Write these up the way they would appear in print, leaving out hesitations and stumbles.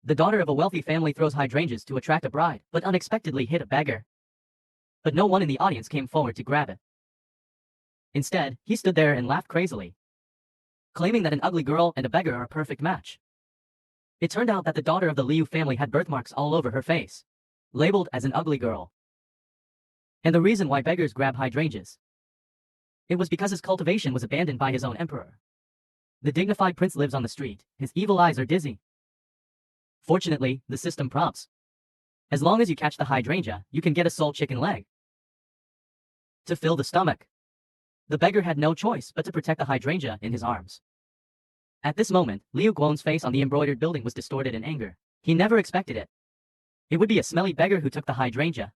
The daughter of a wealthy family throws hydrangeas to attract a bride, but unexpectedly hit a beggar. But no one in the audience came forward to grab it. Instead, he stood there and laughed crazily, claiming that an ugly girl and a beggar are a perfect match. It turned out that the daughter of the Liu family had birthmarks all over her face, labeled as an ugly girl. And the reason why beggars grab hydrangeas, it was because his cultivation was abandoned by his own emperor. The dignified prince lives on the street, his evil eyes are dizzy. Fortunately, the system prompts. As long as you catch the hydrangea, you can get a sole chicken leg to fill the stomach. The beggar had no choice but to protect the hydrangea in his arms. At this moment, Liu Guo's face on the embroidered building was distorted in anger. He never expected it. It would be a smelly beggar who took the hydrangea.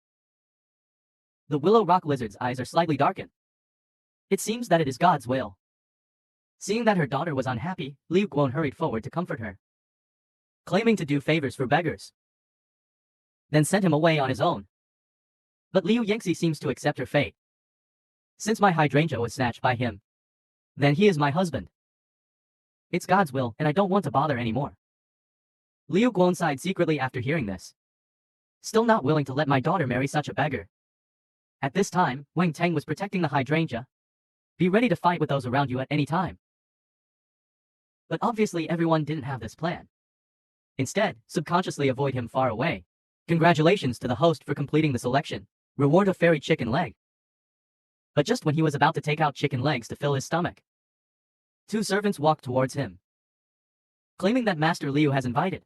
The willow rock lizard's eyes are slightly darkened. It seems that it is God's will. Seeing that her daughter was unhappy, Liu Guo hurried forward to comfort her, claiming to do favors for beggars, then sent him away on his own. But Liu Yangxi seems to accept her fate. Since my hydrangea was snatched by him, then he is my husband. It's God's will, and I don't want to bother anymore. Liu Guo sighed secretly after hearing this, still not willing to let my daughter marry such a beggar. At this time, Wang Teng was protecting the hydrangea. Be ready to fight with those around you at any time. But obviously everyone didn't have this plan. Instead, subconsciously avoid him far away. Congratulations to the host for completing the selection. Reward a fairy chicken leg. But just when he was about to take out chicken legs to fill his stomach, two servants walked towards him, claiming that Master Liu has invited.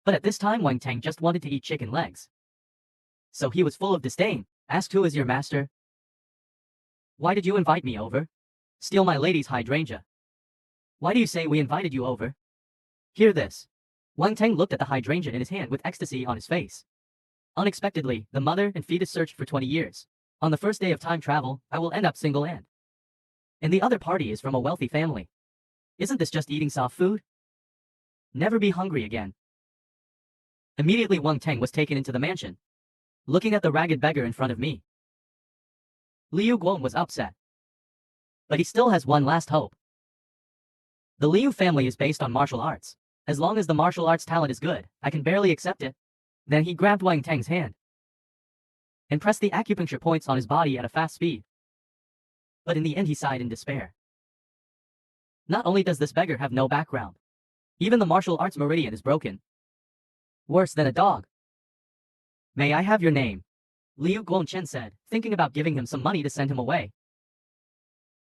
But at this time Wang Teng just wanted to eat chicken legs. So he was full of disdain, asked, "Who is your master? Why did you invite me over? Steal my lady's hydrangea. Why do you say we invited you over? Hear this." Wang Teng looked at the hydrangea in his hand with ecstasy on his face. Unexpectedly, the mother and fetus searched for 20 years. On the first day of time travel, I will end up single and the other party is from a wealthy family. Isn't this just eating soft food? Never be hungry again. Immediately Wang Teng was taken into the mansion, looking at the ragged beggar in front of me. Liu Guo was upset, but he still has one last hope. The Liu family is based on martial arts. As long as the martial arts talent is good, I can barely accept it. Then he grabbed Wang Teng's hand and pressed the acupuncture points on his body at a fast speed. But in the end he sighed in despair. Not only does this beggar have no background, even the martial arts meridian is broken. Worse than a dog. "May I have your name?" Liu Guochen said, thinking about giving him some money to send him away.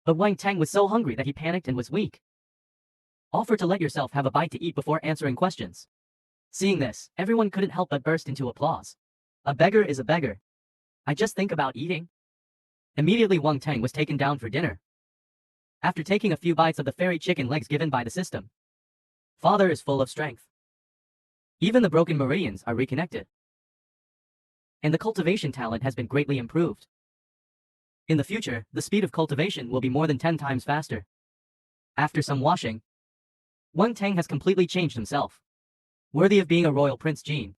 But Wang Teng was so hungry that he panicked and was weak. "Offer to let yourself have a bite to eat before answering questions." Seeing this, everyone couldn't help but burst into applause. A beggar is a beggar. I just think about eating. Immediately Wang Teng was taken down for dinner. After taking a few bites of the fairy chicken legs given by the system, father is full of strength. Even the broken meridians are reconnected. And the cultivation talent has been greatly improved. In the future, the speed of cultivation will be more than 10 times faster. After some washing, Wang Teng has completely changed himself. Worthy of being a royal prince gene.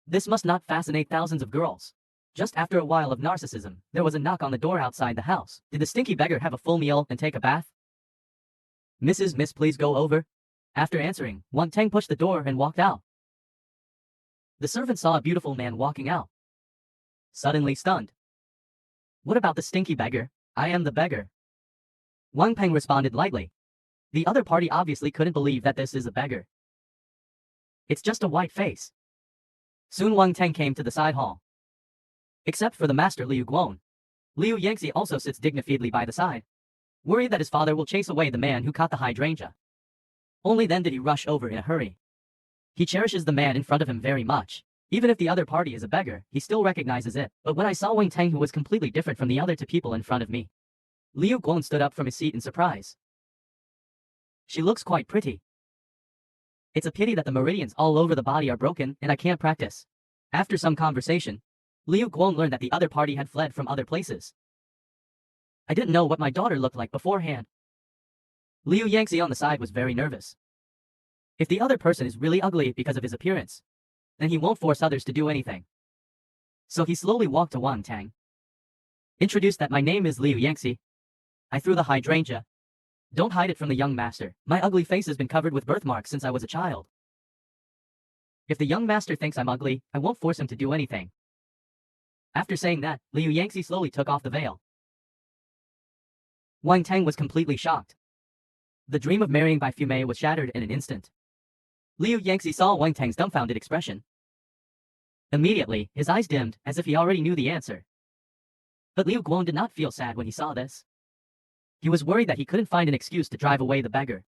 This must not fascinate thousands of girls. Just after a while of narcissism, there was a knock on the door outside the house. Did the stinky beggar have a full meal and take a bath? "Mrs. Miss, please go over." After answering, Wang Teng pushed the door and walked out. The servant saw a beautiful man walking out, suddenly stunned. "What about the stinky beggar? I am the beggar." Wang Peng responded lightly. The other party obviously couldn't believe that this is a beggar. It's just a white face. Soon Wang Teng came to the side hall. Except for the master Liu Guo, Liu Yangxi also sits dignifiedly by the side, worried that his father will chase away the man who caught the hydrangea. Only then did he rush over in a hurry. He cherishes the man in front of him very much. Even if the other party is a beggar, he still recognizes it. But when I saw Wang Teng, who was completely different from the other two people in front of me, Liu Guo stood up from his seat in surprise. She looks quite pretty. It's a pity that the meridians all over the body are broken and I can't practice. After some conversation, Liu Guo learned that the other party had fled from other places. I didn't know what my daughter looked like beforehand. Liu Yangxi on the side was very nervous. If the other person is really ugly because of his appearance, then he won't force others to do anything. So he slowly walked to Wang Teng, introduced that my name is Liu Yangxi. I threw the hydrangea. Don't hide it from the young master. My ugly face has been covered with birthmarks since I was a child. If the young master thinks I'm ugly, I won't force him to do anything. After saying that, Liu Yangxi slowly took off the veil. Wang Tang was completely shocked. The dream of marrying by Fume was shattered in an instant. Liu Yangxi saw Wang Tang's dumbfounded expression. Immediately, his eyes dimmed, as if he already knew the answer. But Liu Guan did not feel sad when he saw this. He was worried that he couldn't find an excuse to drive away the beggar.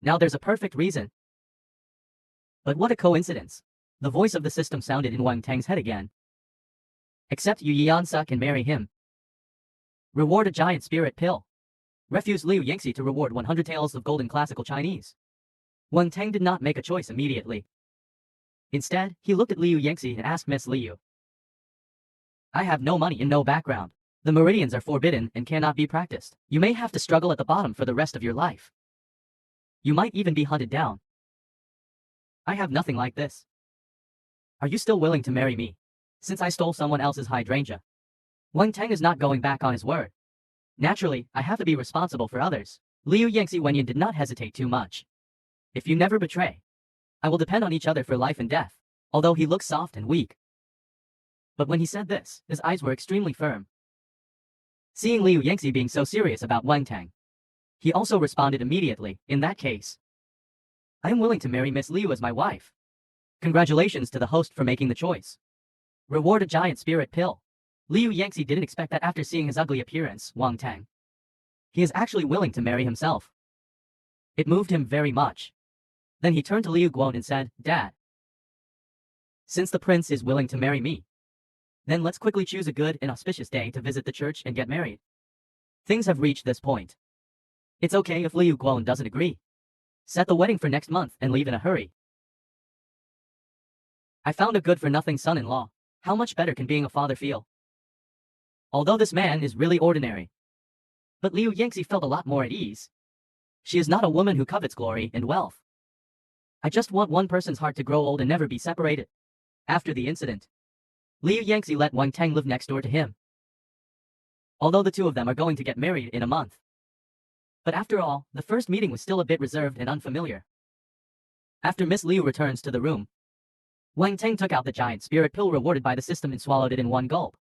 Now there's a perfect reason. But what a coincidence. The voice of the system sounded in Wang Tang's head again. Except Yu Yansa can marry him. Reward a giant spirit pill. Refuse Liu Yangxi to reward 100 taels of golden classical Chinese. Wang Tang did not make a choice immediately. Instead, he looked at Liu Yangxi and asked Miss Liu. I have no money and no background. The meridians are forbidden and cannot be practiced. You may have to struggle at the bottom for the rest of your life. You might even be hunted down. I have nothing like this. Are you still willing to marry me? Since I stole someone else's hydrangea. Wang Tang is not going back on his word. Naturally, I have to be responsible for others. Liu Yangxi Wenyan did not hesitate too much. If you never betray, I will depend on each other for life and death. Although he looked soft and weak. But when he said this, his eyes were extremely firm. Seeing Liu Yangxi being so serious about Wang Tang, he also responded immediately, in that case. I am willing to marry Miss Liu as my wife. Congratulations to the host for making the choice. Reward a giant spirit pill. Liu Yangxi didn't expect that after seeing his ugly appearance, Wang Tang. He is actually willing to marry himself. It moved him very much. Then he turned to Liu Guan and said, Dad. Since the prince is willing to marry me, then let's quickly choose a good and auspicious day to visit the church and get married. Things have reached this point. It's okay if Liu Guan doesn't agree. Set the wedding for next month and leave in a hurry. I found a good-for-nothing son-in-law. How much better can being a father feel? Although this man is really ordinary. But Liu Yangxi felt a lot more at ease. She is not a woman who covets glory and wealth. I just want one person's heart to grow old and never be separated. After the incident, Liu Yangxi let Wang Tang live next door to him. Although the two of them are going to get married in a month. But after all, the first meeting was still a bit reserved and unfamiliar. After Miss Liu returns to the room, Wang Tang took out the giant spirit pill rewarded by the system and swallowed it in one gulp.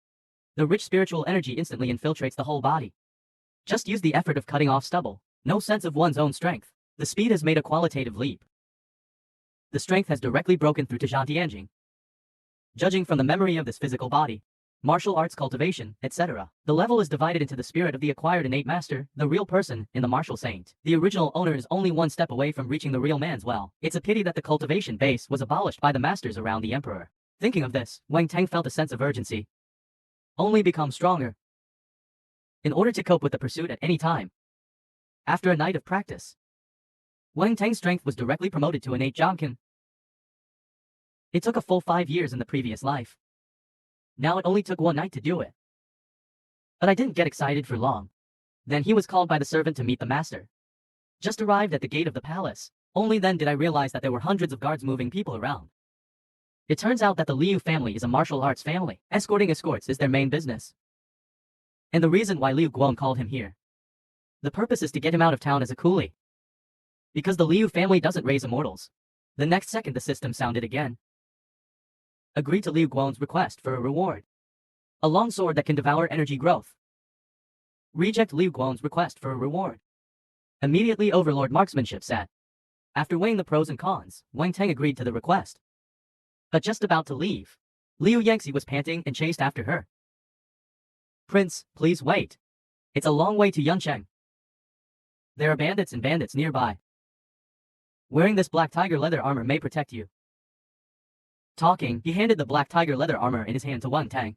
The rich spiritual energy instantly infiltrates the whole body. Just use the effort of cutting off stubble. No sense of one's own strength. The speed has made a qualitative leap. The strength has directly broken through to Zhantianjing. Judging from the memory of this physical body, martial arts cultivation, etc., the level is divided into the spirit of the acquired innate master, the real person, and the martial saint. The original owner is only one step away from reaching the real man's well. It's a pity that the cultivation base was abolished by the masters around the emperor. Thinking of this, Wang Tang felt a sense of urgency. Only become stronger. In order to cope with the pursuit at any time. After a night of practice, Wang Tang's strength was directly promoted to innate Jomkin. It took a full 5 years in the previous life. Now it only took one night to do it. But I didn't get excited for long. Then he was called by the servant to meet the master. Just arrived at the gate of the palace. Only then did I realize that there were hundreds of guards moving people around. It turns out that the Liu family is a martial arts family. Escorting escorts is their main business. And the reason why Liu Guan called him here. The purpose is to get him out of town as a coolie. Because the Liu family doesn't raise immortals. The next second the system sounded again. Agreed to Liu Guan's request for a reward. A long sword that can devour energy growth. Reject Liu Guan's request for a reward. Immediately Overlord Marksmanship set. After weighing the pros and cons, Wang Tang agreed to the request. But just about to leave, Liu Yangxi was panting and chased after her. Prince, please wait. It's a long way to Yuncheng. There are bandits and bandits nearby. Wearing this black tiger leather armor may protect you. Talking, he handed the black tiger leather armor in his hand to Wang Tang.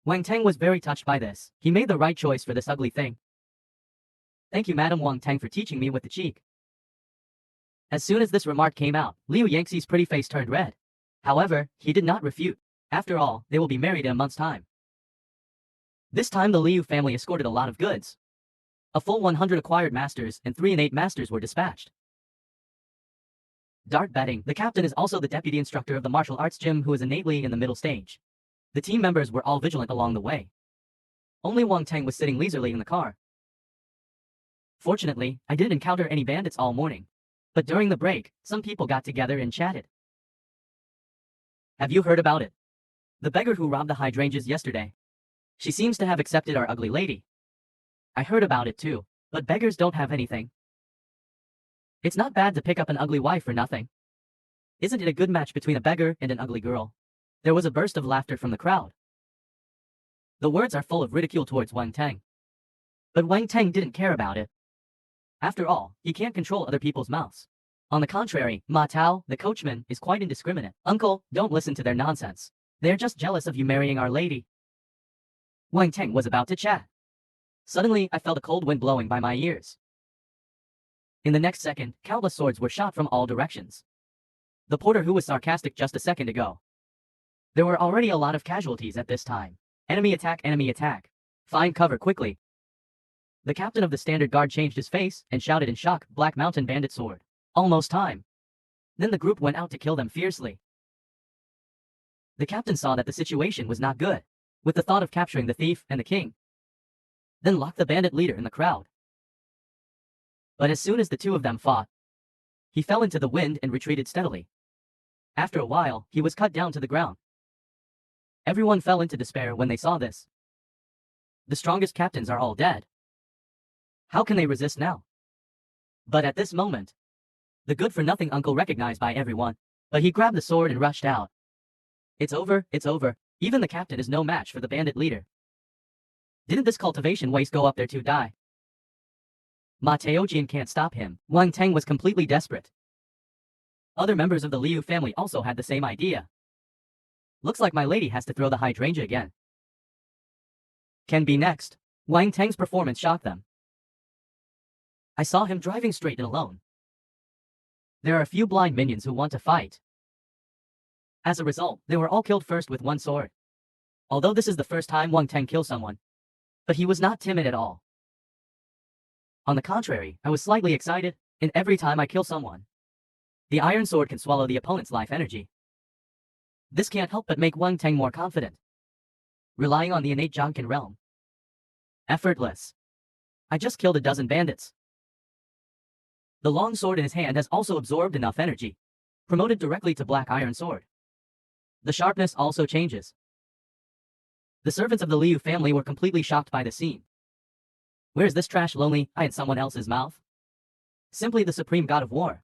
Wang Tang was very touched by this. He made the right choice for this ugly thing. Thank you, Madam Wang Tang, for teaching me with the cheek. As soon as this remark came out, Liu Yangxi's pretty face turned red. However, he did not refute. After all, they will be married in a month's time. This time the Liu family escorted a lot of goods. A full 100 acquired masters and 3 innate masters were dispatched. Dart betting. The captain is also the deputy instructor of the martial arts gym who is innately in the middle stage. The team members were all vigilant along the way. Only Wang Tang was sitting leisurely in the car. Fortunately, I didn't encounter any bandits all morning. But during the break, some people got together and chatted. Have you heard about it? The beggar who robbed the hydrangeas yesterday. She seems to have accepted our ugly lady. I heard about it too, but beggars don't have anything. It's not bad to pick up an ugly wife for nothing. Isn't it a good match between a beggar and an ugly girl? There was a burst of laughter from the crowd. The words are full of ridicule towards Wang Teng. But Wang Teng didn't care about it. After all, he can't control other people's mouths. On the contrary, Ma Tao, the coachman, is quite indiscriminate. Uncle, don't listen to their nonsense. They're just jealous of you marrying our lady. Wang Teng was about to chat. Suddenly, I felt a cold wind blowing by my ears. In the next second, countless swords were shot from all directions. The porter who was sarcastic just a second ago. There were already a lot of casualties at this time. Enemy attack, enemy attack. Find cover quickly. The captain of the standard guard changed his face and shouted in shock, Black Mountain Bandit sword. Almost time. Then the group went out to kill them fiercely. The captain saw that the situation was not good, with the thought of capturing the thief and the king. Then locked the bandit leader in the crowd. But as soon as the two of them fought, he fell into the wind and retreated steadily. After a while, he was cut down to the ground. Everyone fell into despair when they saw this. The strongest captains are all dead. How can they resist now? But at this moment, the good-for-nothing uncle recognized by everyone, but he grabbed the sword and rushed out. It's over, it's over. Even the captain is no match for the bandit leader. Didn't this cultivation waste go up there to die? Ma Taojian can't stop him. Wang Teng was completely desperate. Other members of the Liu family also had the same idea. Looks like my lady has to throw the hydrangea again. Can be next. Wang Teng's performance shocked them. I saw him driving straight and alone. There are a few blind minions who want to fight. As a result, they were all killed first with one sword. Although this is the first time Wang Teng killed someone, but he was not timid at all. On the contrary, I was slightly excited, and every time I kill someone, the iron sword can swallow the opponent's life energy. This can't help but make Wang Teng more confident, relying on the innate Zhangkan realm. Effortless. I just killed a dozen bandits. The long sword in his hand has also absorbed enough energy, promoted directly to black iron sword. The sharpness also changes. The servants of the Liu family were completely shocked by the scene. Where's this trash lonely eye in someone else's mouth? Simply the supreme god of war.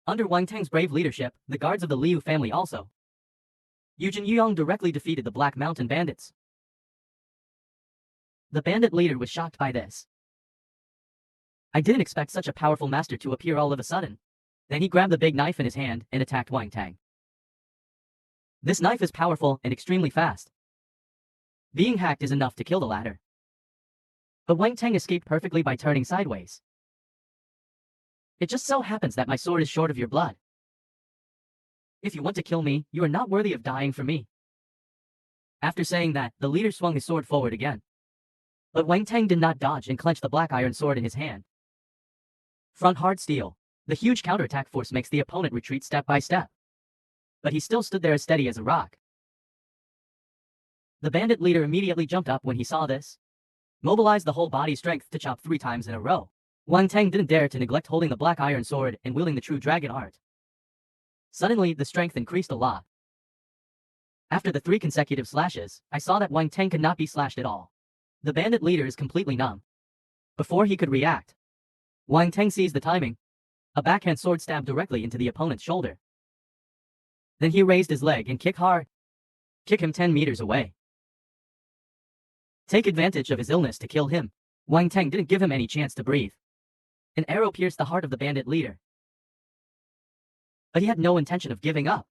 Under Wang Teng's brave leadership, the guards of the Liu family also. Yujin Yuyong directly defeated the Black Mountain bandits. The bandit leader was shocked by this. I didn't expect such a powerful master to appear all of a sudden. Then he grabbed the big knife in his hand and attacked Wang Teng. This knife is powerful and extremely fast. Being hacked is enough to kill the latter. But Wang Teng escaped perfectly by turning sideways. It just so happens that my sword is short of your blood. If you want to kill me, you are not worthy of dying for me. After saying that, the leader swung his sword forward again. But Wang Teng did not dodge and clenched the black iron sword in his hand. Front hard steel. The huge counterattack force makes the opponent retreat step by step. But he still stood there as steady as a rock. The bandit leader immediately jumped up when he saw this. Mobilized the whole body strength to chop 3 times in a row. Wang Teng didn't dare to neglect holding the black iron sword and wielding the true dragon art. Suddenly, the strength increased a lot. After the 3 consecutive slashes, I saw that Wang Teng could not be slashed at all. The bandit leader is completely numb. Before he could react, Wang Teng seized the timing. A backhand sword stabbed directly into the opponent's shoulder. Then he raised his leg and kicked hard. Kick him 10 meters away. Take advantage of his illness to kill him. Wang Teng didn't give him any chance to breathe. An arrow pierced the heart of the bandit leader. But he had no intention of giving up.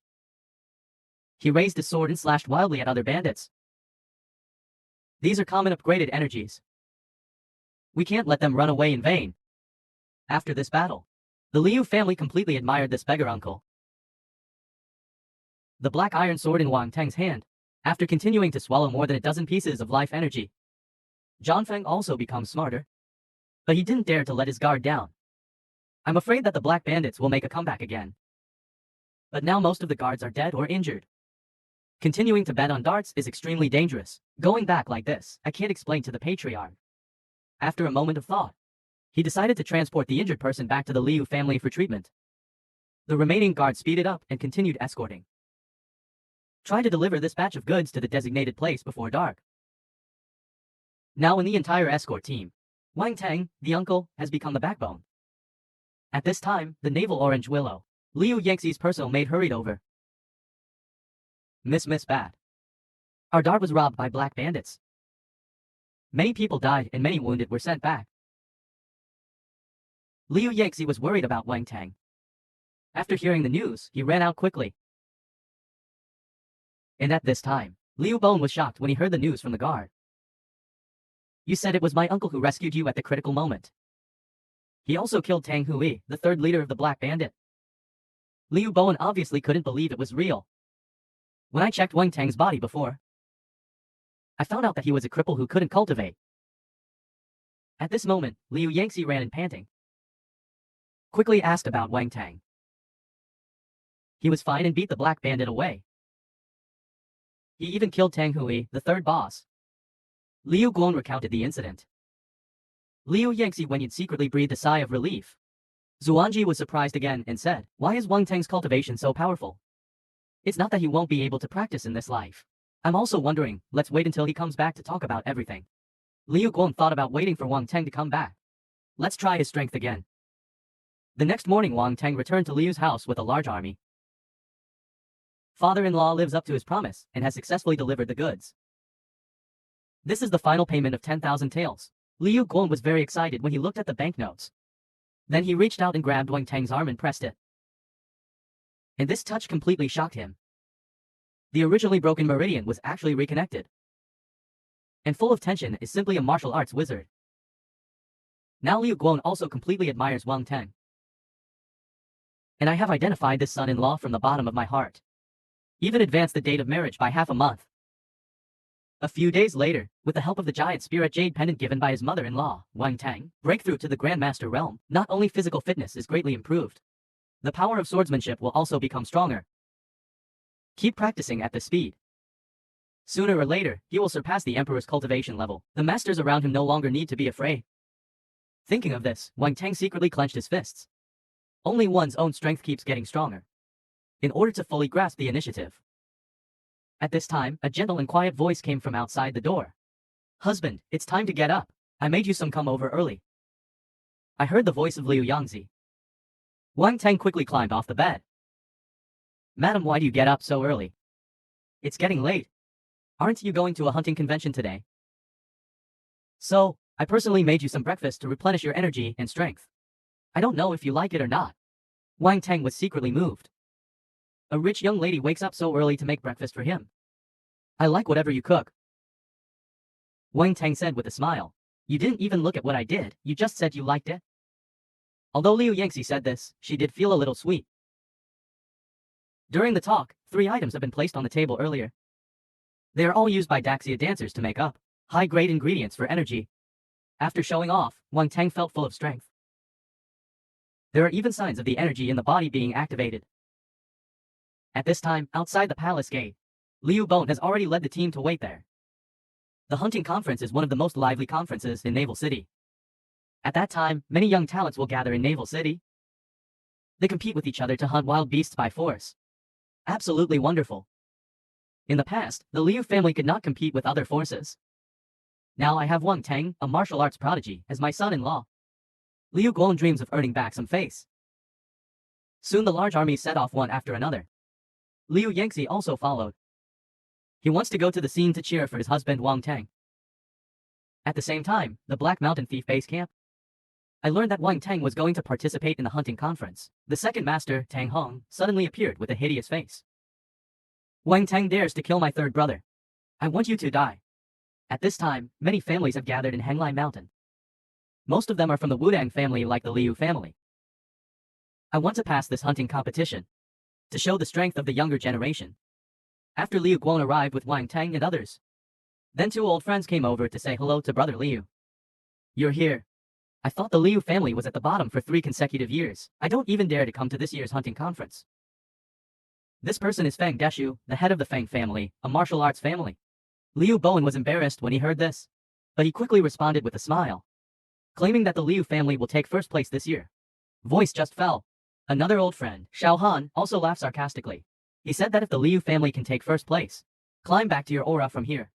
He raised his sword and slashed wildly at other bandits. These are common upgraded energies. We can't let them run away in vain. After this battle, the Liu family completely admired this beggar uncle. The black iron sword in Wang Teng's hand, after continuing to swallow more than a dozen pieces of life energy. Zhang also becomes smarter. But he didn't dare to let his guard down. I'm afraid that the black bandits will make a comeback again. But now most of the guards are dead or injured. Continuing to bet on darts is extremely dangerous. Going back like this, I can't explain to the patriarch. After a moment of thought, he decided to transport the injured person back to the Liu family for treatment. The remaining guards speeded up and continued escorting. Try to deliver this batch of goods to the designated place before dark. Now in the entire escort team, Wang Tang, the uncle, has become the backbone. At this time, the naval orange willow, Liu Yangxi's personal maid hurried over. Miss Bad. Our dart was robbed by black bandits. Many people died and many wounded were sent back. Liu Yangxi was worried about Wang Tang. After hearing the news, he ran out quickly. And at this time, Liu Bone was shocked when he heard the news from the guard. You said it was my uncle who rescued you at the critical moment. He also killed Tang Hui, the third leader of the Black Bandit. Liu Bowen obviously couldn't believe it was real. When I checked Wang Tang's body before, I found out that he was a cripple who couldn't cultivate. At this moment, Liu Yangxi ran in panting. Quickly asked about Wang Tang. He was fine and beat the Black Bandit away. He even killed Tang Hui, the third boss. Liu Guan recounted the incident. Liu Yangxi Wenyan secretly breathed a sigh of relief. Zuanji was surprised again and said, why is Wang Tang's cultivation so powerful? It's not that he won't be able to practice in this life. I'm also wondering, let's wait until he comes back to talk about everything. Liu Guan thought about waiting for Wang Tang to come back. Let's try his strength again. The next morning Wang Tang returned to Liu's house with a large army. Father-in-law lives up to his promise and has successfully delivered the goods. This is the final payment of 10,000 taels. Liu Guan was very excited when he looked at the banknotes. Then he reached out and grabbed Wang Tang's arm and pressed it. And this touch completely shocked him. The originally broken meridian was actually reconnected. And full of tension is simply a martial arts wizard. Now Liu Guan also completely admires Wang Tang. And I have identified this son-in-law from the bottom of my heart. Even advanced the date of marriage by half a month. A few days later, with the help of the giant spirit jade pendant given by his mother-in-law, Wang Tang, breakthrough to the Grandmaster realm, not only physical fitness is greatly improved. The power of swordsmanship will also become stronger. Keep practicing at this speed. Sooner or later, he will surpass the Emperor's cultivation level. The masters around him no longer need to be afraid. Thinking of this, Wang Tang secretly clenched his fists. Only one's own strength keeps getting stronger. In order to fully grasp the initiative. At this time, a gentle and quiet voice came from outside the door. Husband, it's time to get up. I made you some come over early. I heard the voice of Liu Yangzi. Wang Tang quickly climbed off the bed. Madam, why do you get up so early? It's getting late. Aren't you going to a hunting convention today? So, I personally made you some breakfast to replenish your energy and strength. I don't know if you like it or not. Wang Tang was secretly moved. A rich young lady wakes up so early to make breakfast for him. I like whatever you cook. Wang Tang said with a smile. You didn't even look at what I did, you just said you liked it. Although Liu Yangxi said this, she did feel a little sweet. During the talk, 3 items have been placed on the table earlier. They are all used by Daxia dancers to make up high-grade ingredients for energy. After showing off, Wang Tang felt full of strength. There are even signs of the energy in the body being activated. At this time, outside the palace gate, Liu Bone has already led the team to wait there. The hunting conference is one of the most lively conferences in Naval City. At that time, many young talents will gather in Naval City. They compete with each other to hunt wild beasts by force. Absolutely wonderful. In the past, the Liu family could not compete with other forces. Now I have Wang Tang, a martial arts prodigy, as my son-in-law. Liu Guan dreams of earning back some face. Soon the large army set off one after another. Liu Yangxi also followed. He wants to go to the scene to cheer for his husband Wang Tang. At the same time, the Black Mountain Thief base camp. I learned that Wang Tang was going to participate in the hunting conference. The second master, Tang Hong, suddenly appeared with a hideous face. Wang Tang dares to kill my third brother. I want you to die. At this time, many families have gathered in Henglai Mountain. Most of them are from the Wudang family like the Liu family. I want to pass this hunting competition. To show the strength of the younger generation. After Liu Guan arrived with Wang Tang and others. Then 2 old friends came over to say hello to brother Liu. You're here. I thought the Liu family was at the bottom for 3 consecutive years. I don't even dare to come to this year's hunting conference. This person is Feng Deshu, the head of the Feng family, a martial arts family. Liu Bowen was embarrassed when he heard this. But he quickly responded with a smile. claiming that the Liu family will take first place this year. Voice just fell. Another old friend, Xiao Han, also laughed sarcastically. He said that if the Liu family can take first place, climb back to your aura from here.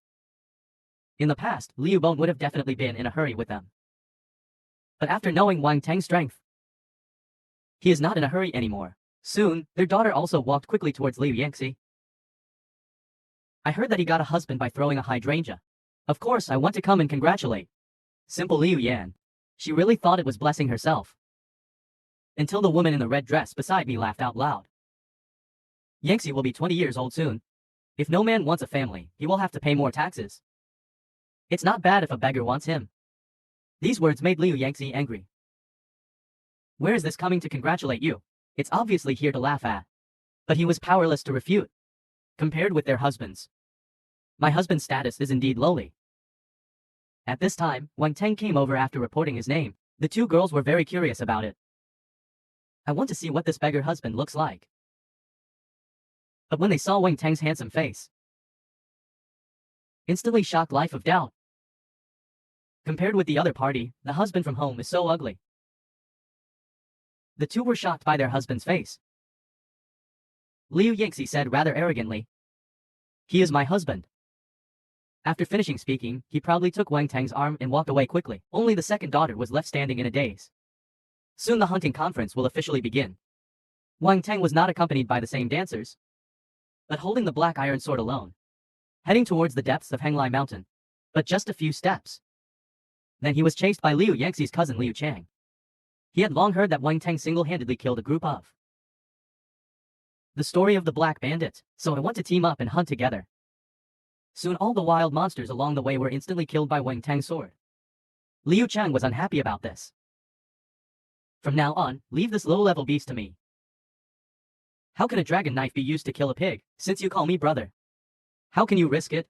In the past, Liu Bon would have definitely been in a hurry with them. But after knowing Wang Tang's strength, he is not in a hurry anymore. Soon, their daughter also walked quickly towards Liu Yangxi. I heard that he got a husband by throwing a hydrangea. Of course, I want to come and congratulate. Simple Liu Yan. She really thought it was blessing herself. Until the woman in the red dress beside me laughed out loud. Yangxi will be 20 years old soon. If no man wants a family, he will have to pay more taxes. It's not bad if a beggar wants him. These words made Liu Yangxi angry. Where is this coming to congratulate you? It's obviously here to laugh at. But he was powerless to refute. Compared with their husbands, my husband's status is indeed lowly. At this time, Wang Teng came over after reporting his name. The two girls were very curious about it. I want to see what this beggar husband looks like. But when they saw Wang Teng's handsome face, instantly shocked life of doubt. Compared with the other party, the husband from home is so ugly. The two were shocked by their husband's face. Liu Yangxi said rather arrogantly, "He is my husband." After finishing speaking, he proudly took Wang Teng's arm and walked away quickly. Only the second daughter was left standing in a daze. Soon the hunting conference will officially begin. Wang Teng was not accompanied by the same dancers, but holding the black iron sword alone, heading towards the depths of Henglai Mountain. But just a few steps. Then he was chased by Liu Yangxi's cousin Liu Chang. He had long heard that Wang Teng single-handedly killed a group of the story of the Black Bandit, so I want to team up and hunt together. Soon all the wild monsters along the way were instantly killed by Wang Teng's sword. Liu Chang was unhappy about this. From now on, leave this low-level beast to me. How can a dragon knife be used to kill a pig, since you call me brother? How can you risk it?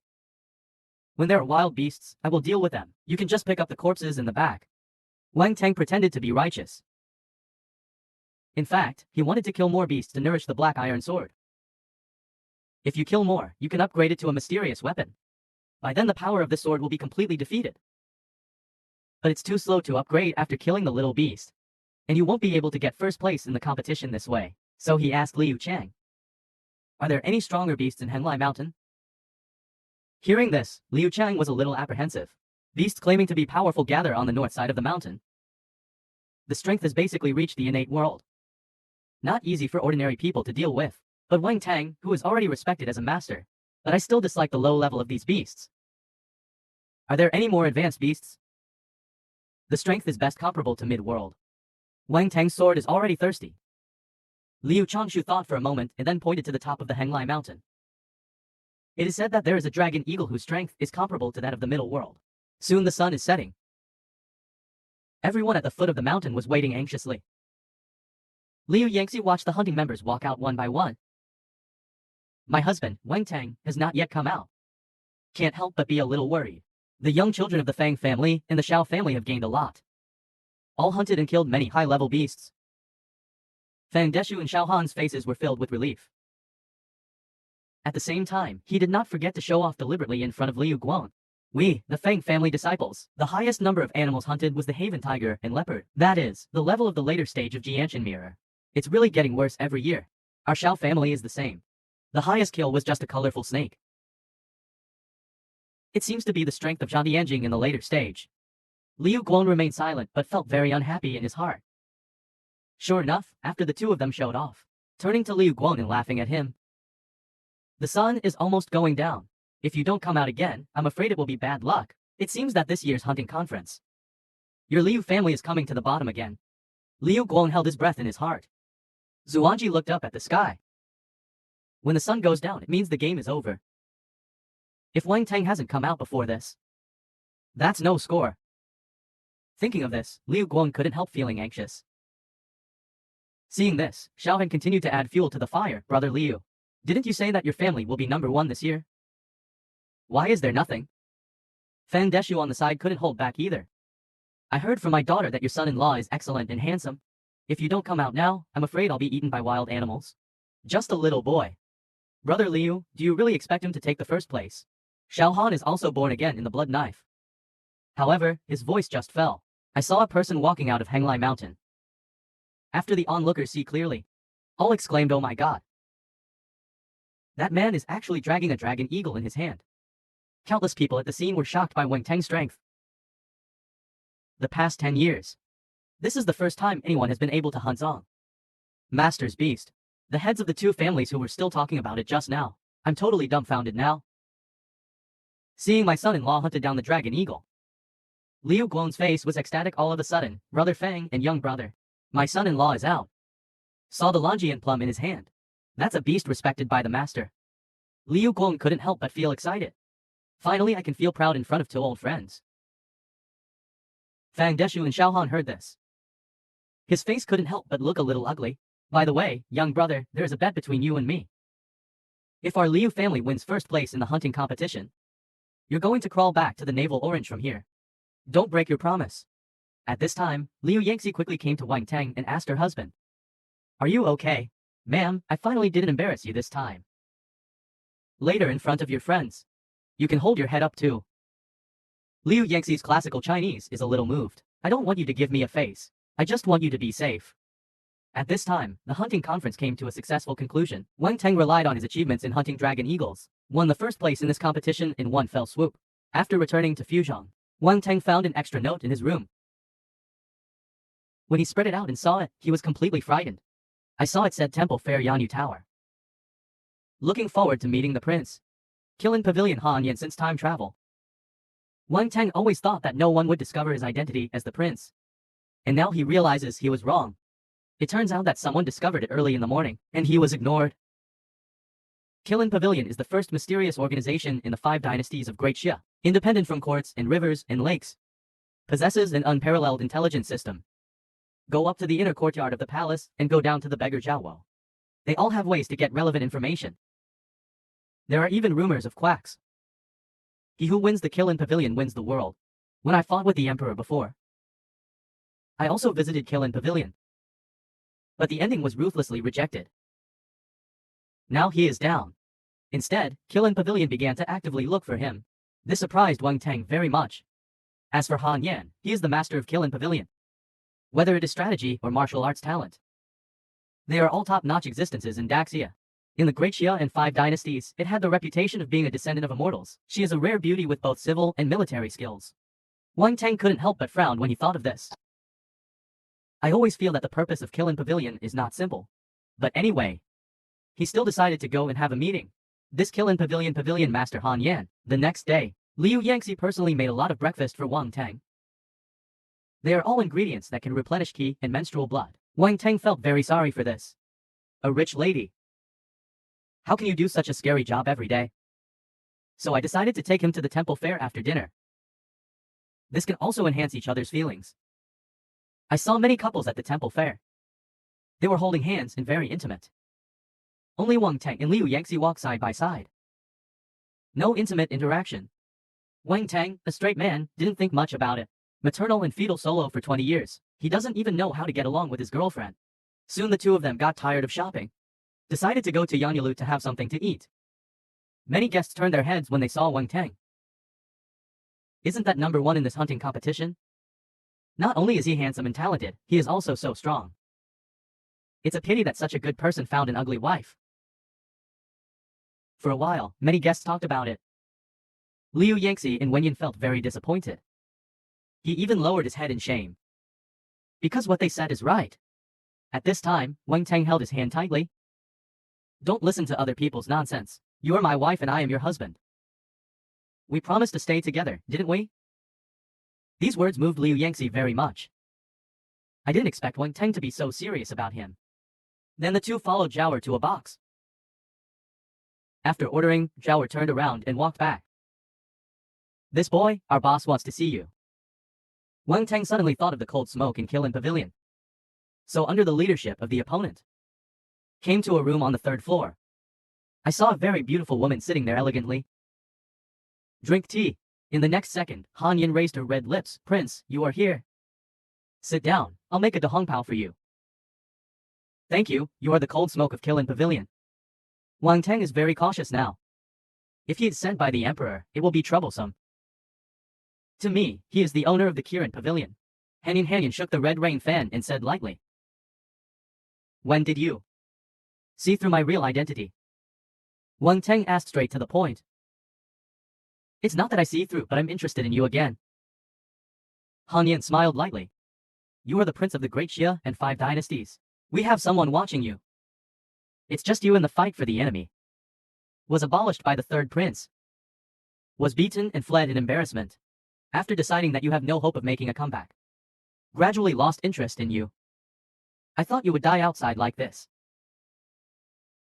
When there are wild beasts, I will deal with them. You can just pick up the corpses in the back. Wang Teng pretended to be righteous. In fact, he wanted to kill more beasts to nourish the black iron sword. If you kill more, you can upgrade it to a mysterious weapon. By then the power of the sword will be completely defeated. But it's too slow to upgrade after killing the little beast. And you won't be able to get first place in the competition this way. So he asked Liu Chang, "Are there any stronger beasts in Henglai Mountain?" Hearing this, Liu Chang was a little apprehensive. Beasts claiming to be powerful gather on the north side of the mountain. The strength has basically reached the innate world. Not easy for ordinary people to deal with. But Wang Teng, who is already respected as a master, but I still dislike the low level of these beasts. Are there any more advanced beasts? The strength is best comparable to mid-world. Wang Teng's sword is already thirsty. Liu Changshu thought for a moment and then pointed to the top of the Henglai Mountain. It is said that there is a dragon eagle whose strength is comparable to that of the middle world. Soon the sun is setting. Everyone at the foot of the mountain was waiting anxiously. Liu Yangxi watched the hunting members walk out one by one. My husband, Wang Teng, has not yet come out. Can't help but be a little worried. The young children of the Fang family and the Xiao family have gained a lot. All hunted and killed many high-level beasts. Fang Deshu and Xiao Han's faces were filled with relief. At the same time, he did not forget to show off deliberately in front of Liu Guan. We, the Fang family disciples, the highest number of animals hunted was the Haven tiger and leopard. That is, the level of the later stage of Jianshan mirror. It's really getting worse every year. Our Xiao family is the same. The highest kill was just a colorful snake. It seems to be the strength of Zhang Yanjing in the later stage. Liu Guan remained silent but felt very unhappy in his heart. Sure enough, after the two of them showed off, turning to Liu Guan and laughing at him. The sun is almost going down. If you don't come out again, I'm afraid it will be bad luck. It seems that this year's hunting conference, your Liu family is coming to the bottom again. Liu Guan held his breath in his heart. Zuanji looked up at the sky. When the sun goes down, it means the game is over. If Wang Teng hasn't come out before this, that's no score. Thinking of this, Liu Guan couldn't help feeling anxious. Seeing this, Xiao Han continued to add fuel to the fire. Brother Liu, didn't you say that your family will be number 1 this year? Why is there nothing? Fan Deshu on the side couldn't hold back either. I heard from my daughter that your son-in-law is excellent and handsome. If you don't come out now, I'm afraid I'll be eaten by wild animals. Just a little boy. Brother Liu, do you really expect him to take the first place? Xiao Han is also born again in the blood knife. However, his voice just fell. I saw a person walking out of Henglai Mountain. After the onlookers see clearly, all exclaimed, "Oh my God! That man is actually dragging a dragon eagle in his hand." Countless people at the scene were shocked by Wang Teng's strength. The past 10 years. This is the first time anyone has been able to hunt Zong. Master's beast. The heads of the two families who were still talking about it just now. I'm totally dumbfounded now. Seeing my son-in-law hunted down the dragon eagle. Liu Guang's face was ecstatic all of a sudden. Brother Feng and young brother. My son-in-law is out. Saw the Longian plum in his hand. That's a beast respected by the master. Liu Guang couldn't help but feel excited. Finally, I can feel proud in front of two old friends. Fang Deshu and Xiaohan heard this. His face couldn't help but look a little ugly. By the way, young brother, there is a bet between you and me. If our Liu family wins first place in the hunting competition, you're going to crawl back to the navel orange from here. Don't break your promise. At this time, Liu Yangxi quickly came to Wang Teng and asked her husband. Are you okay? Ma'am, I finally didn't embarrass you this time. Later in front of your friends, you can hold your head up too. Liu Yangxi's classical Chinese is a little moved. I don't want you to give me a face. I just want you to be safe. At this time, the hunting conference came to a successful conclusion. Wang Teng relied on his achievements in hunting dragon eagles, won the first place in this competition in one fell swoop. After returning to Fuzhong, Wang Teng found an extra note in his room. When he spread it out and saw it, he was completely frightened. I saw it said Temple Fair Yanyu Tower. Looking forward to meeting the prince. Kilin Pavilion Han Yan since time travel. Wang Teng always thought that no one would discover his identity as the prince. And now he realizes he was wrong. It turns out that someone discovered it early in the morning, and he was ignored. Kilin Pavilion is the first mysterious organization in the 5 dynasties of Great Xia, independent from courts and rivers and lakes. Possesses an unparalleled intelligence system. Go up to the inner courtyard of the palace and go down to the beggar Jiawo. They all have ways to get relevant information. There are even rumors of quacks. He who wins the Kilin Pavilion wins the world. When I fought with the emperor before, I also visited Kilin Pavilion. But the ending was ruthlessly rejected. Now he is down. Instead, Kilin Pavilion began to actively look for him. This surprised Wang Teng very much. As for Han Yan, he is the master of Kilin Pavilion. Whether it is strategy or martial arts talent, they are all top-notch existences in Daxia. In the Great Xia and 5 dynasties, it had the reputation of being a descendant of immortals. She is a rare beauty with both civil and military skills. Wang Teng couldn't help but frown when he thought of this. I always feel that the purpose of Kilin Pavilion is not simple. But anyway, he still decided to go and have a meeting. This Kilin Pavilion Master Han Yan. The next day, Liu Yangxi personally made a lot of breakfast for Wang Teng. They are all ingredients that can replenish qi and menstrual blood. Wang Teng felt very sorry for this. A rich lady. How can you do such a scary job every day? So I decided to take him to the temple fair after dinner. This can also enhance each other's feelings. I saw many couples at the temple fair. They were holding hands and very intimate. Only Wang Teng and Liu Yangxi walked side by side. No intimate interaction. Wang Teng, a straight man, didn't think much about it. Maternal and fetal solo for 20 years. He doesn't even know how to get along with his girlfriend. Soon the two of them got tired of shopping. Decided to go to Yanyalu to have something to eat. Many guests turned their heads when they saw Wang Teng. Isn't that number 1 in this hunting competition? Not only is he handsome and talented, he is also so strong. It's a pity that such a good person found an ugly wife. For a while, many guests talked about it. Liu Yangxi and Wenyan felt very disappointed. He even lowered his head in shame. Because what they said is right. At this time, Wang Teng held his hand tightly. Don't listen to other people's nonsense. You are my wife and I am your husband. We promised to stay together, didn't we? These words moved Liu Yangxi very much. I didn't expect Wang Teng to be so serious about him. Then the two followed Zhao to a box. After ordering, Zhao turned around and walked back. This boy, our boss wants to see you. Wang Teng suddenly thought of the cold smoke in Kilin Pavilion. So under the leadership of the opponent, came to a room on the 3rd floor. I saw a very beautiful woman sitting there elegantly. Drink tea. In the next second, Han Yin raised her red lips. Prince, you are here. Sit down, I'll make a dahongpao for you. Thank you, you are the cold smoke of Kilin Pavilion. Wang Teng is very cautious now. If he is sent by the emperor, it will be troublesome. To me, he is the owner of the Kirin Pavilion. Han shook the red rain fan and said lightly, "When did you see through my real identity?" Wang Teng asked straight to the point. "It's not that I see through, but I'm interested in you again." Han Yan smiled lightly. "You are the prince of the great Xia and 5 dynasties. We have someone watching you. It's just you in the fight for the enemy. Was abolished by the third prince. Was beaten and fled in embarrassment. After deciding that you have no hope of making a comeback. Gradually lost interest in you. I thought you would die outside like this.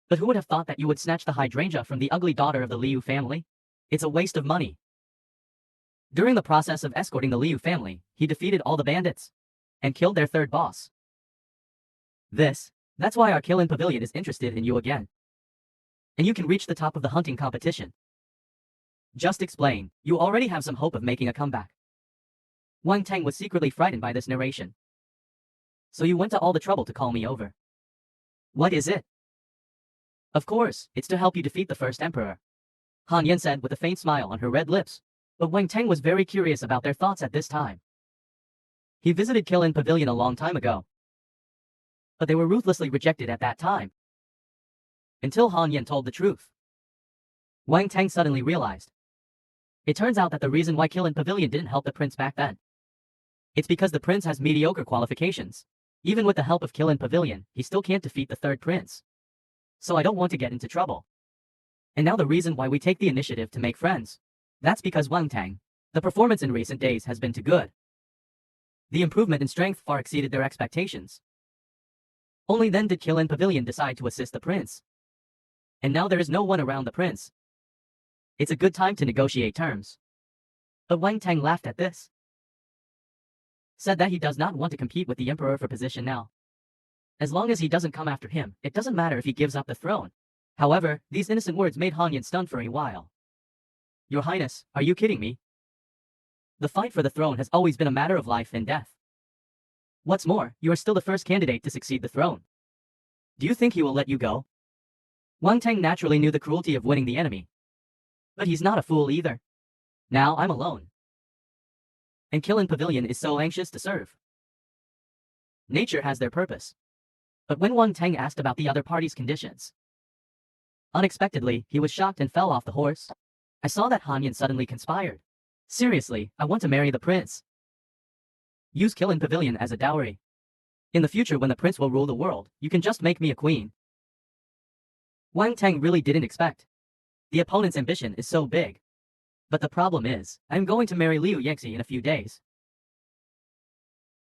But who would have thought that you would snatch the hydrangea from the ugly daughter of the Liu family? It's a waste of money." During the process of escorting the Liu family, he defeated all the bandits and killed their third boss. That's why our Kilin Pavilion is interested in you again. And you can reach the top of the hunting competition. Just explain, you already have some hope of making a comeback. Wang Teng was secretly frightened by this narration. "So you went to all the trouble to call me over. What is it?" "Of course, it's to help you defeat the first emperor," Han Yan said with a faint smile on her red lips. But Wang Teng was very curious about their thoughts at this time. He visited Kilin Pavilion a long time ago, but they were ruthlessly rejected at that time. Until Han Yan told the truth. Wang Teng suddenly realized. It turns out that the reason why Kilin Pavilion didn't help the prince back then. It's because the prince has mediocre qualifications. Even with the help of Kilin Pavilion, he still can't defeat the third prince. So I don't want to get into trouble. And now the reason why we take the initiative to make friends. That's because Wang Teng, the performance in recent days has been too good. The improvement in strength far exceeded their expectations. Only then did Kilin Pavilion decide to assist the prince. And now there is no one around the prince. It's a good time to negotiate terms. But Wang Teng laughed at this. Said that he does not want to compete with the emperor for position now. As long as he doesn't come after him, it doesn't matter if he gives up the throne. However, these innocent words made Han Yan stunned for a while. "Your Highness, are you kidding me? The fight for the throne has always been a matter of life and death. What's more, you are still the first candidate to succeed the throne. Do you think he will let you go?" Wang Teng naturally knew the cruelty of winning the enemy. But he's not a fool either. Now I'm alone. And Kilin Pavilion is so anxious to serve. Nature has their purpose. But when Wang Teng asked about the other party's conditions, unexpectedly, he was shocked and fell off the horse. "I saw that Han Yan suddenly conspired. Seriously, I want to marry the prince. Use Kilin Pavilion as a dowry. In the future when the prince will rule the world, you can just make me a queen." Wang Teng really didn't expect. The opponent's ambition is so big. But the problem is, I'm going to marry Liu Yangxi in a few days.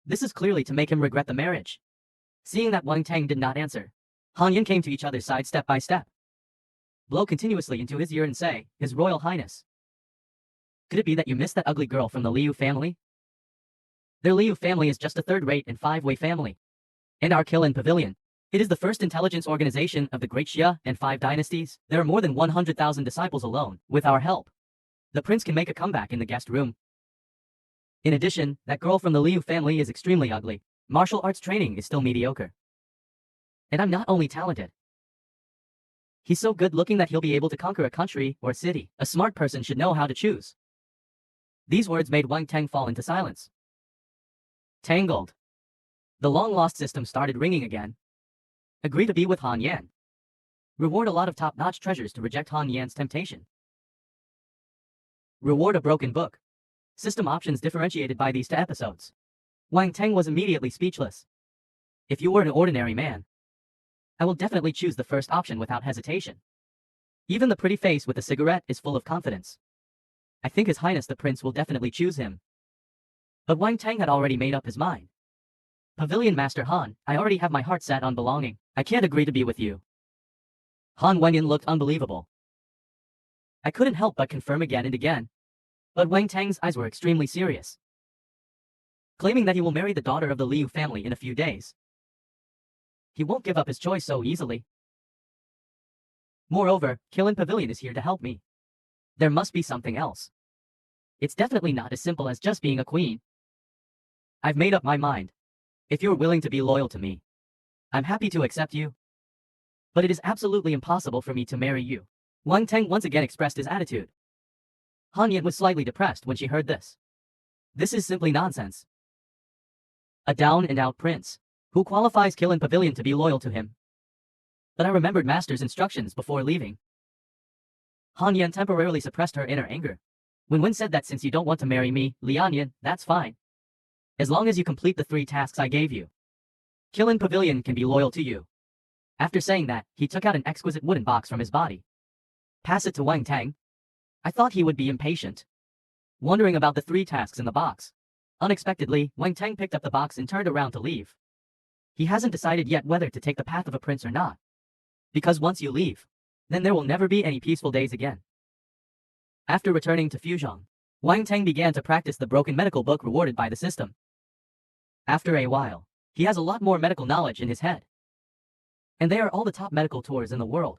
This is clearly to make him regret the marriage. Seeing that Wang Teng did not answer, Han Yan came to each other's side step by step. Blow continuously into his ear and say, "His Royal Highness. Could it be that you missed that ugly girl from the Liu family? Their Liu family is just a third-rate and 5-way family. And our Kilin Pavilion. It is the first intelligence organization of the Great Xia and 5 dynasties. There are more than 100,000 disciples alone. With our help, the prince can make a comeback in the guest room. In addition, that girl from the Liu family is extremely ugly. Martial arts training is still mediocre. And I'm not only talented. He's so good-looking that he'll be able to conquer a country or a city. A smart person should know how to choose." These words made Wang Teng fall into silence. Tangled. The long-lost system started ringing again. Agree to be with Han Yan. Reward a lot of top-notch treasures to reject Han Yan's temptation. Reward a broken book. System options differentiated by these 2 episodes. Wang Teng was immediately speechless. If you were an ordinary man, I will definitely choose the first option without hesitation. Even the pretty face with the cigarette is full of confidence. I think His Highness the Prince will definitely choose him. But Wang Teng had already made up his mind. "Pavilion Master Han, I already have my heart set on belonging. I can't agree to be with you." Han Wenyan looked unbelievable. I couldn't help but confirm again and again. But Wang Teng's eyes were extremely serious. Claiming that he will marry the daughter of the Liu family in a few days. He won't give up his choice so easily. Moreover, Kilin Pavilion is here to help me. There must be something else. It's definitely not as simple as just being a queen. I've made up my mind. If you're willing to be loyal to me, I'm happy to accept you. But it is absolutely impossible for me to marry you. Wang Teng once again expressed his attitude. Han Yan was slightly depressed when she heard this. This is simply nonsense. a down-and-out prince, who qualifies Kilin Pavilion to be loyal to him. But I remembered Master's instructions before leaving. Han Yan temporarily suppressed her inner anger. When Wen said that since you don't want to marry me, Lian Yan, that's fine. As long as you complete the 3 tasks I gave you. Kilin Pavilion can be loyal to you. After saying that, he took out an exquisite wooden box from his body. Pass it to Wang Tang. I thought he would be impatient, wondering about the 3 tasks in the box. Unexpectedly, Wang Tang picked up the box and turned around to leave. He hasn't decided yet whether to take the path of a prince or not. Because once you leave, then there will never be any peaceful days again. After returning to Fuzhong, Wang Tang began to practice the broken medical book rewarded by the system. After a while, he has a lot more medical knowledge in his head. And they are all the top medical tours in the world.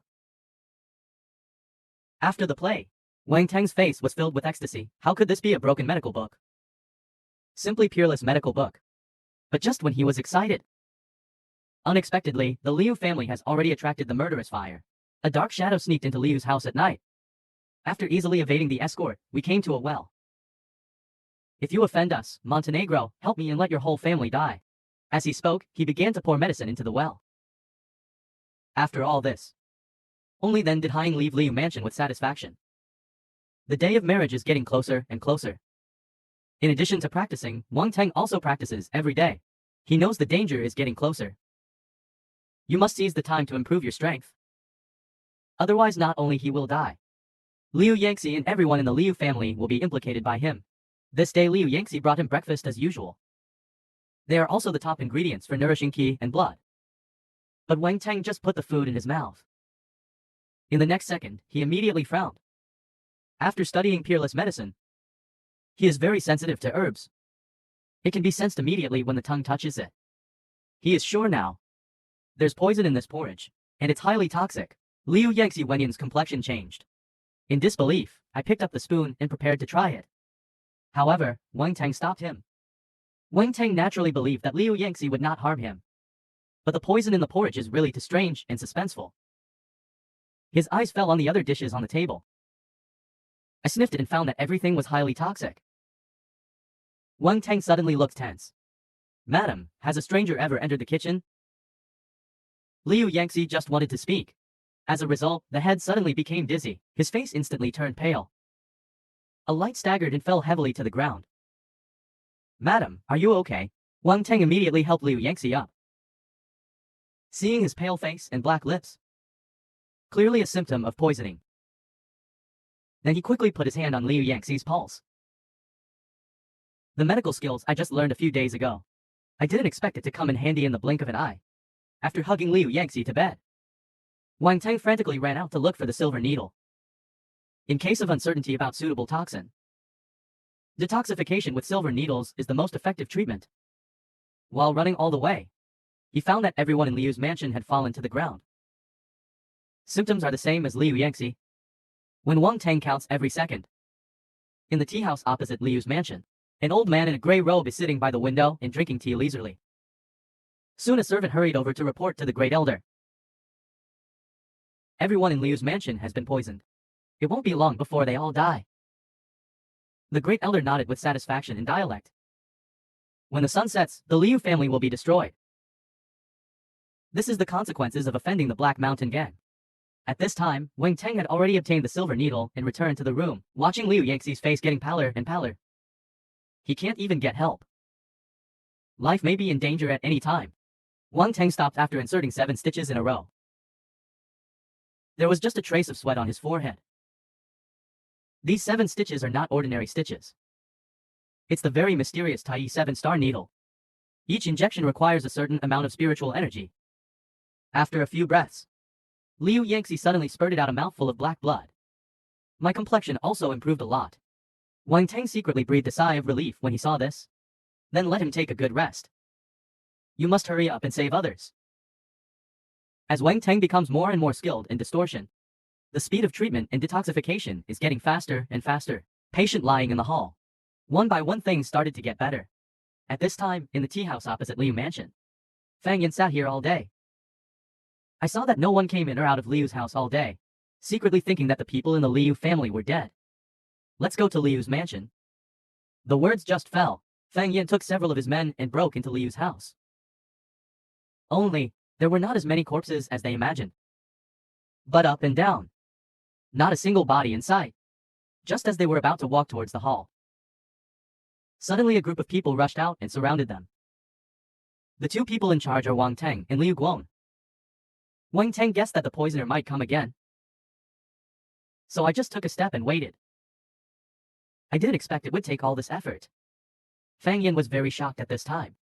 After the play, Wang Tang's face was filled with ecstasy. How could this be a broken medical book? Simply peerless medical book. But just when he was excited, unexpectedly, the Liu family has already attracted the murderous fire. A dark shadow sneaked into Liu's house at night. After easily evading the escort, we came to a well. If you offend us, Montenegro, help me and let your whole family die. As he spoke, he began to pour medicine into the well. After all this, only then did Hying leave Liu mansion with satisfaction. The day of marriage is getting closer and closer. In addition to practicing, Wang Tang also practices every day. He knows the danger is getting closer. You must seize the time to improve your strength. Otherwise not only he will die. Liu Yangxi and everyone in the Liu family will be implicated by him. This day Liu Yangxi brought him breakfast as usual. They are also the top ingredients for nourishing qi and blood. But Wang Tang just put the food in his mouth. In the next second, he immediately frowned. After studying peerless medicine, he is very sensitive to herbs. It can be sensed immediately when the tongue touches it. He is sure now. There's poison in this porridge, and it's highly toxic. Liu Yangxi Wenyan's complexion changed. In disbelief, I picked up the spoon and prepared to try it. However, Wang Tang stopped him. Wang Tang naturally believed that Liu Yangxi would not harm him. But the poison in the porridge is really too strange and suspenseful. His eyes fell on the other dishes on the table. I sniffed it and found that everything was highly toxic. Wang Tang suddenly looked tense. Madam, has a stranger ever entered the kitchen? Liu Yangxi just wanted to speak. As a result, the head suddenly became dizzy. His face instantly turned pale. A light staggered and fell heavily to the ground. Madam, are you okay? Wang Tang immediately helped Liu Yangxi up. Seeing his pale face and black lips, clearly a symptom of poisoning. Then he quickly put his hand on Liu Yangxi's pulse. The medical skills I just learned a few days ago. I didn't expect it to come in handy in the blink of an eye. After hugging Liu Yangxi to bed, Wang Tang frantically ran out to look for the silver needle. In case of uncertainty about suitable toxin, detoxification with silver needles is the most effective treatment. While running all the way, he found that everyone in Liu's mansion had fallen to the ground. Symptoms are the same as Liu Yangxi. When Wang Tang counts every second. In the tea house opposite Liu's mansion, an old man in a gray robe is sitting by the window and drinking tea leisurely. Soon a servant hurried over to report to the great elder. Everyone in Liu's mansion has been poisoned. It won't be long before they all die. The great elder nodded with satisfaction in dialect. When the sun sets, the Liu family will be destroyed. This is the consequences of offending the Black Mountain Gang. At this time, Wang Tang had already obtained the silver needle and returned to the room, watching Liu Yangxi's face getting paler and paler. He can't even get help. Life may be in danger at any time. Wang Tang stopped after inserting 7 stitches in a row. There was just a trace of sweat on his forehead. These 7 stitches are not ordinary stitches. It's the very mysterious Tai 7-star needle. Each injection requires a certain amount of spiritual energy. After a few breaths, Liu Yangxi suddenly spurted out a mouthful of black blood. My complexion also improved a lot. Wang Tang secretly breathed a sigh of relief when he saw this. Then let him take a good rest. You must hurry up and save others. As Wang Tang becomes more and more skilled in distortion, the speed of treatment and detoxification is getting faster and faster. Patient lying in the hall. One by one things started to get better. At this time, in the tea house opposite Liu Mansion, Fang Yan sat here all day. I saw that no one came in or out of Liu's house all day, secretly thinking that the people in the Liu family were dead. Let's go to Liu's mansion. The words just fell. Fang Yin took several of his men and broke into Liu's house. Only, there were not as many corpses as they imagined. But up and down. Not a single body in sight. Just as they were about to walk towards the hall. Suddenly a group of people rushed out and surrounded them. The two people in charge are Wang Teng and Liu Guang. Wang Teng guessed that the poisoner might come again. So I just took a step and waited. I didn't expect it would take all this effort. Fang Yin was very shocked at this time.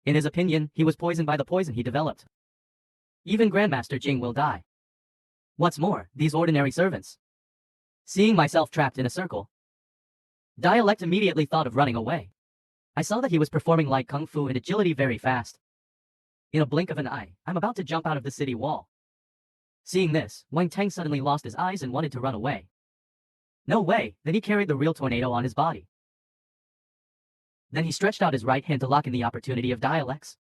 In his opinion, he was poisoned by the poison he developed. Even Grandmaster Jing will die. What's more, these ordinary servants. Seeing myself trapped in a circle, Dialect immediately thought of running away. I saw that he was performing light kung fu and agility very fast. In a blink of an eye, I'm about to jump out of the city wall. Seeing this, Wang Teng suddenly lost his eyes and wanted to run away. No way, then he carried the real tornado on his body. Then he stretched out his right hand to lock in the opportunity of Dialects.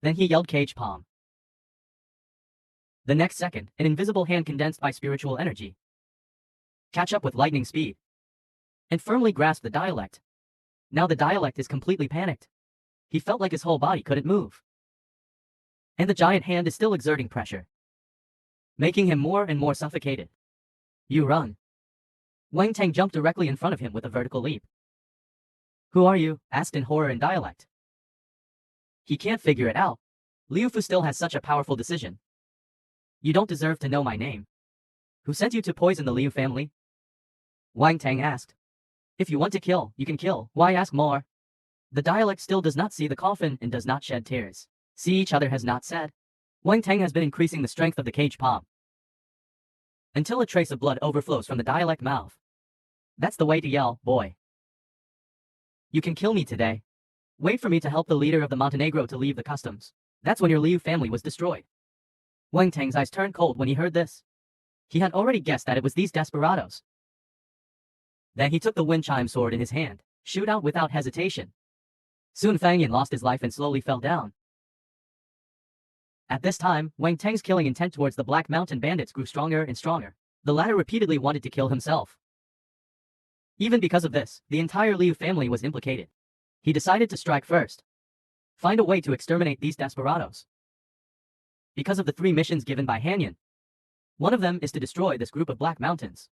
Then he yelled cage palm. The next second, an invisible hand condensed by spiritual energy catch up with lightning speed and firmly grasped the Dialect. Now the Dialect is completely panicked. He felt like his whole body couldn't move. And the giant hand is still exerting pressure, making him more and more suffocated. You run. Wang Teng jumped directly in front of him with a vertical leap. Who are you? Asked in horror and Dialect. He can't figure it out. Liu Fu still has such a powerful decision. You don't deserve to know my name. Who sent you to poison the Liu family? Wang Teng asked. If you want to kill, you can kill. Why ask more? The Dialect still does not see the coffin and does not shed tears. See each other has not said. Wang Teng has been increasing the strength of the cage palm until a trace of blood overflows from the Dialect mouth. That's the way to yell, boy. You can kill me today. Wait for me to help the leader of the Montenegro to leave the customs. That's when your Liu family was destroyed. Wang Teng's eyes turned cold when he heard this. He had already guessed that it was these desperados. Then he took the wind chime sword in his hand, shoot out without hesitation. Soon Fang Yin lost his life and slowly fell down. At this time, Wang Teng's killing intent towards the Black Mountain bandits grew stronger and stronger. The latter repeatedly wanted to kill himself. Even because of this, the entire Liu family was implicated. He decided to strike first. Find a way to exterminate these desperados. Because of the 3 missions given by Hanyan. One of them is to destroy this group of Black Mountains.